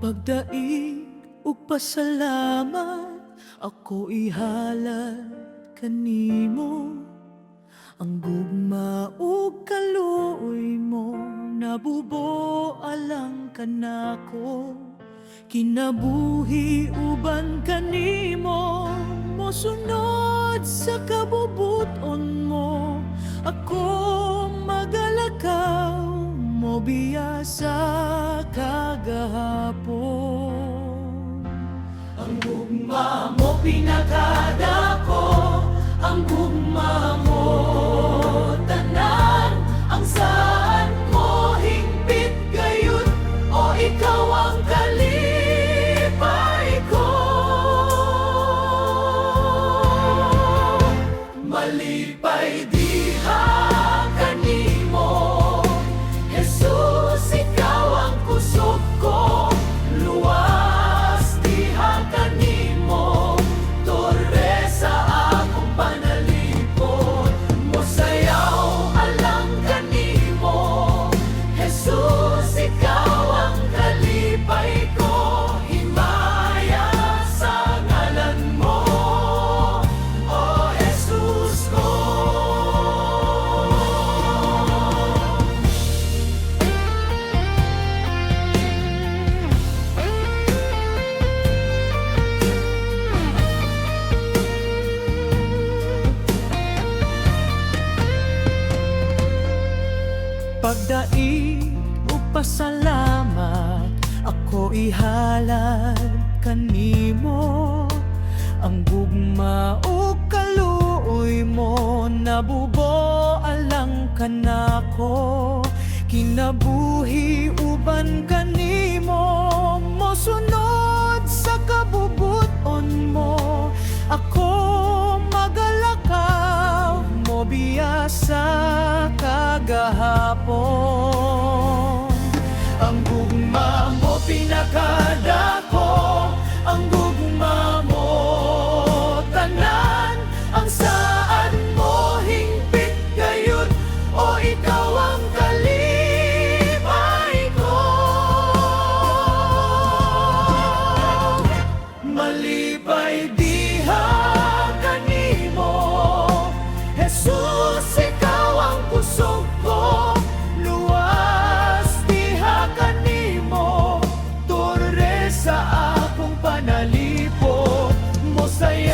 Pagdaig ug pasalamat, ako ihalad kanimo. Ang gugma ug kaluoy mo, nabubo alang kanako. Kinabuhi uban kanimo, mosunod sa kabubuton mo. Ako magalakaw, mo biyasa kagahapon. Ang gugma mo pinakadako, ang gugma mo tanan, ang saan mo hingpit gayud, o ikaw ang kalipay ko. Malipay diha kanimo, Jesus, ikaw ang kusog ko. Luwas diha kanimo, torre sa akong panalipod. Mosayaw alang kanimo, Jesus, ikaw ang kalipay ko. Himaya sa ngalan mo, o Jesus ko. Pagdaig ug pasalamat, ako ihalad kanimo. Ang gugma ug kaluoy mo, nabubo alang kanako. Kinabuhi uban kanimo, mosunod sa kabubuton mo. Ako magalakaw, mo biyasa kagahapon. Ang gugma mo pinakadako, ang gugma mo tanan, ang saan mo hingpit gayud, o ikaw ang kalipay ko. Malipay diha kanimo, Jesus, ikaw ang kusog ko. Luwas diha kanimo, torre sa akong panalipod. Mosaya